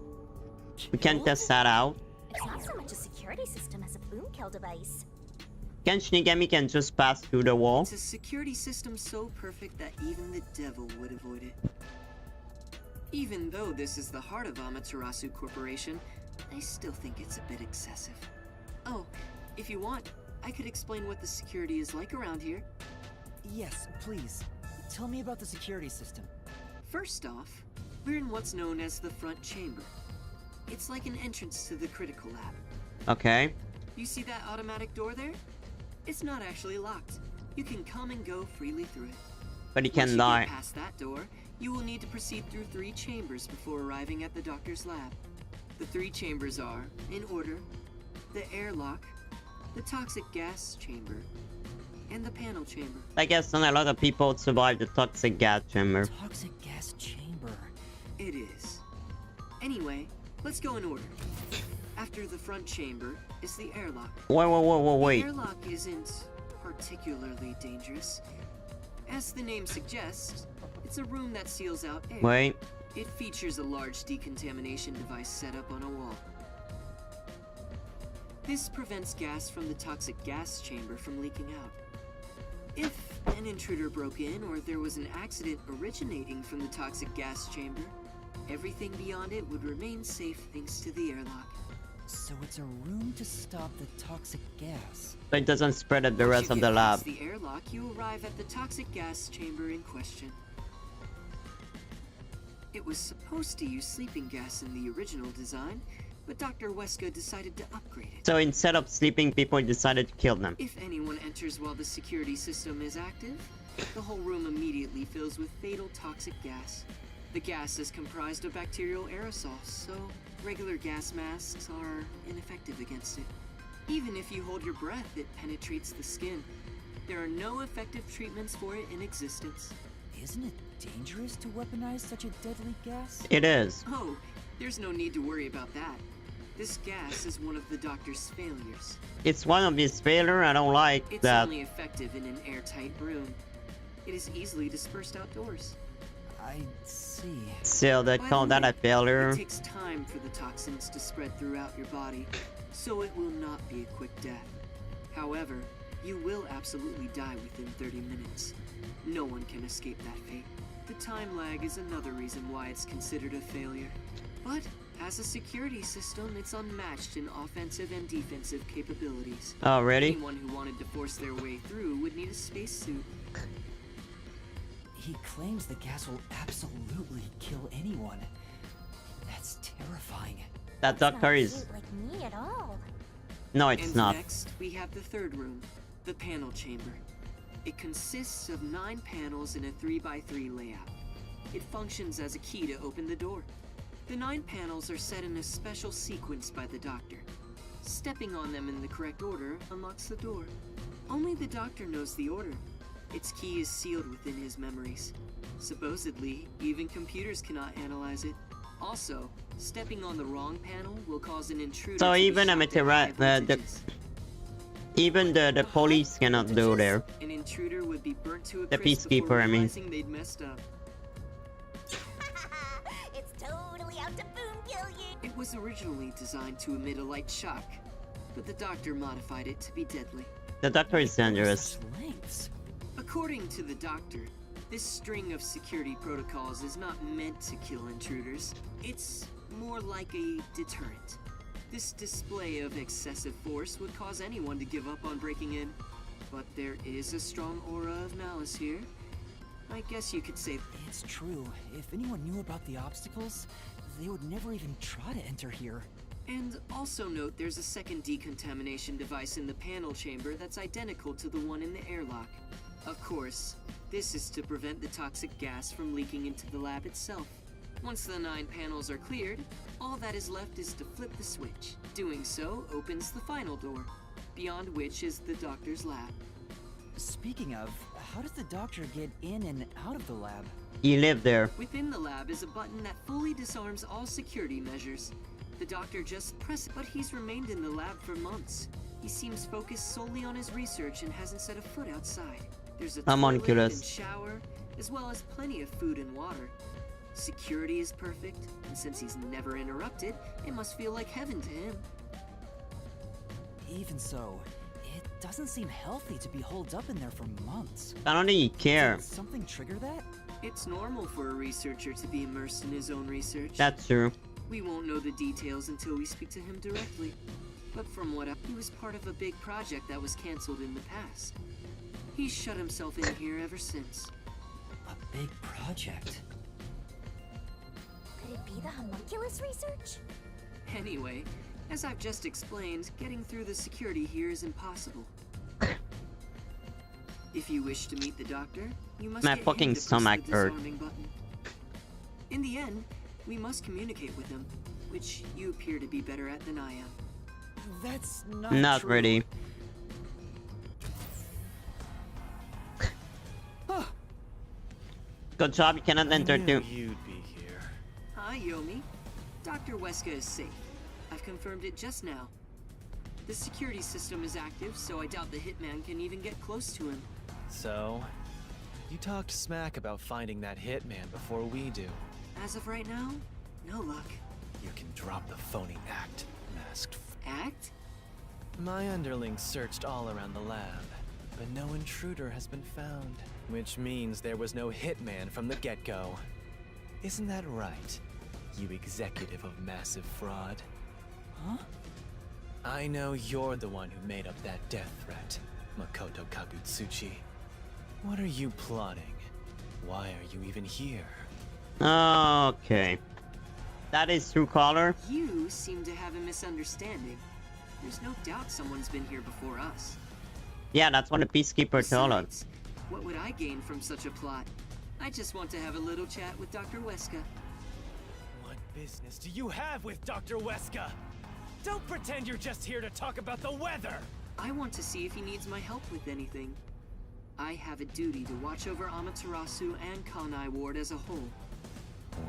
We can test that out. It's not so much a security system as a boom kill device. Can Shinigami can just pass through the wall? It's a security system so perfect that even the devil would avoid it. Even though this is the heart of Amaterasu Corporation, I still think it's a bit excessive. Oh, if you want, I could explain what the security is like around here. Yes, please. Tell me about the security system. First off, we're in what's known as the front chamber. It's like an entrance to the critical lab. Okay. You see that automatic door there? It's not actually locked. You can come and go freely through it. But he Once can you die. get past that door, you will need to proceed through 3 chambers before arriving at the doctor's lab. The 3 chambers are, in order, the airlock, the toxic gas chamber, and the panel chamber. I guess not a lot of people survive the toxic gas chamber. Toxic gas chamber. It is. Anyway, let's go in order. After the front chamber is the airlock. Wait. The airlock isn't particularly dangerous. As the name suggests, it's a room that seals out air. Wait. It features a large decontamination device set up on a wall. This prevents gas from the toxic gas chamber from leaking out. If an intruder broke in or there was an accident originating from the toxic gas chamber, everything beyond it would remain safe thanks to the airlock. So it's a room to stop the toxic gas. So it doesn't spread at the Once rest you of get the lab. past the airlock, you arrive at the toxic gas chamber in question. It was supposed to use sleeping gas in the original design, but Dr. Weska decided to upgrade it. So instead of sleeping, people decided to kill them. If anyone enters while the security system is active, the whole room immediately fills with fatal toxic gas. The gas is comprised of bacterial aerosols, so regular gas masks are ineffective against it. Even if you hold your breath, it penetrates the skin. There are no effective treatments for it in existence. Isn't it dangerous to weaponize such a deadly gas? It is. Oh, there's no need to worry about that. This gas is one of the doctor's failures. It's one of his failure. I don't like It's that. only effective in an airtight room. It is easily dispersed outdoors. I see. So they By the call that way, a failure. It takes time for the toxins to spread throughout your body, so it will not be a quick death. However, you will absolutely die within 30 minutes. No one can escape that fate. The time lag is another reason why it's considered a failure. But as a security system, it's unmatched in offensive and defensive capabilities. Oh, really? Anyone who wanted to force their way through would need a spacesuit. He claims the gas will absolutely kill anyone. That's terrifying. That It's not doctor is. cute like me at all. No, it's And not. next, we have the third room, the panel chamber. It consists of 9 panels in a 3x3 layout. It functions as a key to open the door. The 9 panels are set in a special sequence by the doctor. Stepping on them in the correct order unlocks the door. Only the doctor knows the order. Its key is sealed within his memories. Supposedly, even computers cannot analyze it. Also, stepping on the wrong panel will cause an intruder So to be even a shocked at high meteorite, voltages. even the police cannot do there. An intruder would be burnt to a The crisp peacekeeper, before I mean. realizing they'd messed up. It's totally out to boom kill you. It was originally designed to emit a light shock, but the doctor modified it to be deadly. The doctor is dangerous. Such lengths. According to the doctor, this string of security protocols is not meant to kill intruders. It's more like a deterrent. This display of excessive force would cause anyone to give up on breaking in. But there is a strong aura of malice here. I guess you could say It's true. If anyone knew about the obstacles, they would never even try to enter here. And also note there's a second decontamination device in the panel chamber that's identical to the one in the airlock. Of course, this is to prevent the toxic gas from leaking into the lab itself. Once the 9 panels are cleared, all that is left is to flip the switch. Doing so opens the final door, beyond which is the doctor's lab. Speaking of, how does the doctor get in and out of the lab? He lived there. Within the lab is a button that fully disarms all security measures. The doctor just presses it, but he's remained in the lab for months. He seems focused solely on his research and hasn't set a foot outside. There's a toilet Homunculus. and shower, as well as plenty of food and water. Security is perfect, and since he's never interrupted, it must feel like heaven to him. Even so, it doesn't seem healthy to be holed up in there for months. I don't think he care. Did something trigger that? It's normal for a researcher to be immersed in his own research. That's true. We won't know the details until we speak to him directly. But from what he was part of a big project that was cancelled in the past. He's shut himself in here ever since. A big project. Could it be the homunculus research? Anyway, as I've just explained, getting through the security here is impossible. If you wish to meet the doctor, you must My get fucking him to press stomach the hurt. disarming button. In the end, we must communicate with him, which you appear to be better at than I am. That's Not true. really. Good job, you cannot enter I knew too. you'd be here. Hi, Yomi. Dr. Weska is safe. I've confirmed it just now. The security system is active, so I doubt the hitman can even get close to him. So, you talked smack about finding that hitman before we do. As of right now, no luck. You can drop the phony act, masked. Act? My underlings searched all around the lab, but no intruder has been found. Which means there was no hitman from the get-go. Isn't that right, you executive of massive fraud? Huh? I know you're the one who made up that death threat, Makoto Kagutsuchi. What are you plotting? Why are you even here? Okay. That is true color. You seem to have a misunderstanding. There's no doubt someone's been here before us. Yeah, that's what the Peacekeeper told us. Besides, what would I gain from such a plot? I just want to have a little chat with Dr. Weska. What business do you have with Dr. Weska? Don't pretend you're just here to talk about the weather! I want to see if he needs my help with anything. I have a duty to watch over Amaterasu and Kanai Ward as a whole.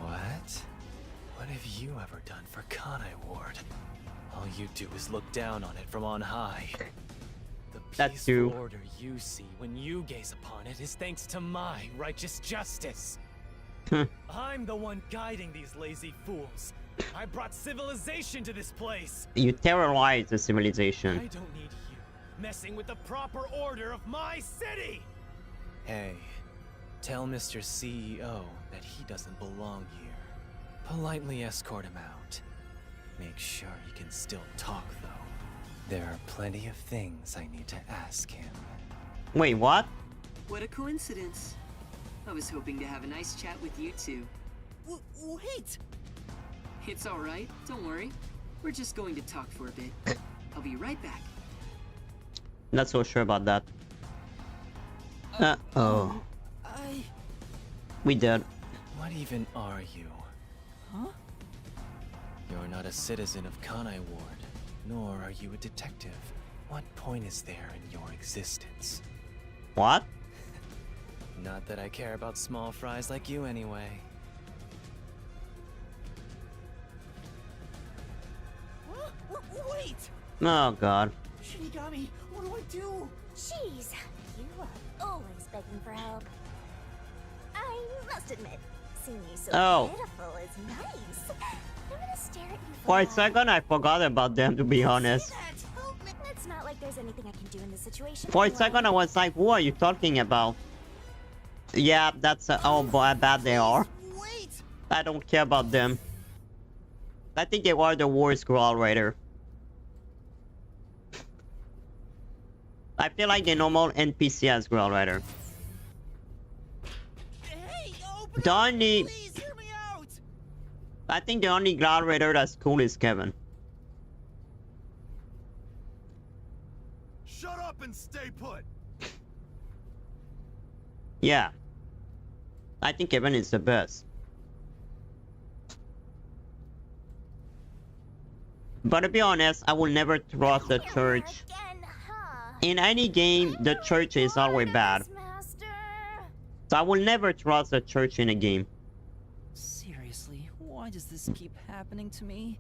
What? What have you ever done for Kanai Ward? All you do is look down on it from on high. The That's peaceful true. order you see when you gaze upon it is thanks to my righteous justice. I'm the one guiding these lazy fools. I brought civilization to this place. You terrorize the I civilization. don't need you messing with the proper order of my city. Hey, tell Mr. CEO that he doesn't belong here. Politely escort him out. Make sure he can still talk, though. There are plenty of things I need to ask him. Wait, what? What a coincidence. I was hoping to have a nice chat with you two. Wait! It's alright, don't worry. We're just going to talk for a bit. I'll be right back. Not so sure about that. Uh-oh. We did. What even are you? Huh? You're not a citizen of Kanai Ward, nor are you a detective. What point is there in your existence? What? Not that I care about small fries like you anyway. Wait! Oh god. Shinigami, what do I do? Jeez, you are always begging for help. I must admit, seeing you so Oh. pitiful is nice. I'm gonna stare at you For a while. second I forgot about them, to be honest. It's not like there's anything I can do in this situation. For a anyway. second I was like, who are you talking about? Yeah, that's oh boy, how bad they are. Wait! I don't care about them. I think they were the worst Growl Raider. I feel like the normal NPC as Growl Rider. Hey, open The up! only, Please hear me out! I think the only Growl Rider that's cool is Kevin. Shut up and stay put. Yeah. I think Kevin is the best. But to be honest, I will never trust the church. Again, huh? In any game, the church is always bad. Master. So I will never trust the church in a game. Seriously, why does this keep happening to me?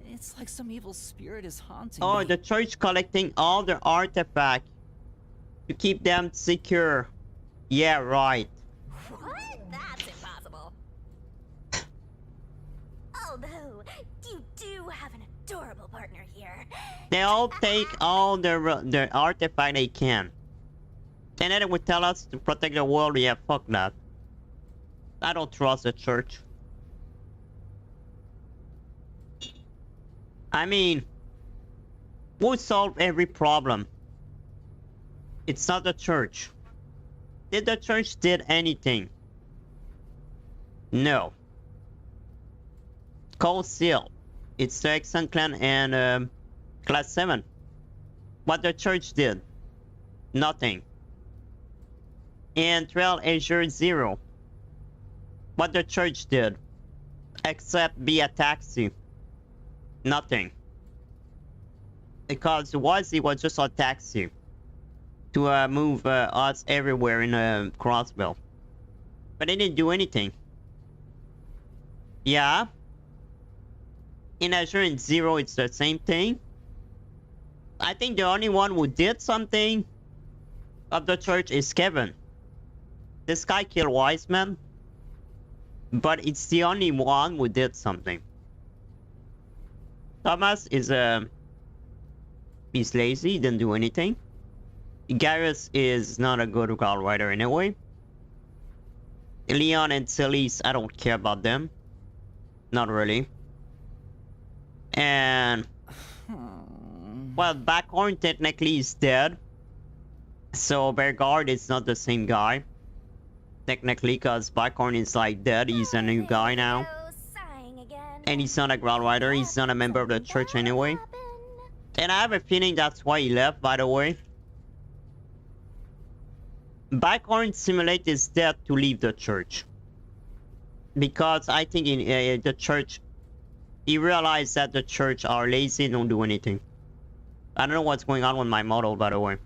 It's like some evil spirit is haunting Oh, me. the church collecting all the artifacts to keep them secure. Yeah, right. What? That's impossible. Although, you do have an adorable partner here. They all take all the artifact they can. And then it would tell us to protect the world. Yeah, fuck that. I don't trust the church. I mean, who solved every problem? It's not the church. Did the church did anything? No. Cold Seal. It's the Exxon Clan and Class 7. What the church did? Nothing. And Trail Azure 0. What the church did? Except be a taxi. Nothing. Because Wazzy was just a taxi to move us everywhere in Crossville. But they didn't do anything. Yeah. In Azure and Zero, it's the same thing. I think the only one who did something of the church is Kevin. This guy killed Wiseman. But it's the only one who did something. Thomas is he's lazy, he didn't do anything. Garrus is not a good card writer anyway. Leon and Celise, I don't care about them. Not really. And well, Backhorn technically is dead. So Bergard is not the same guy. Technically, because Backhorn is like dead, he's a new guy now. And he's not a ground rider, he's not a member of the church anyway. And I have a feeling that's why he left, by the way. Backhorn simulates his death to leave the church. Because I think in the church, he realized that the church are lazy and don't do anything. I don't know what's going on with my model, by the way.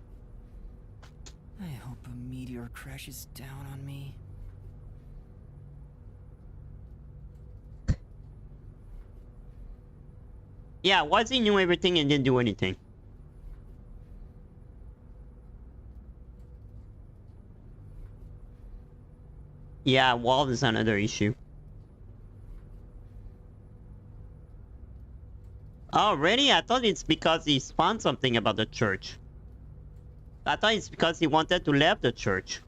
I hope a meteor crashes down on me. Yeah, why he knew everything and didn't do anything? Yeah, Walt is another issue. Oh, really? I thought it's because he found something about the church. I thought it's because he wanted to leave the church.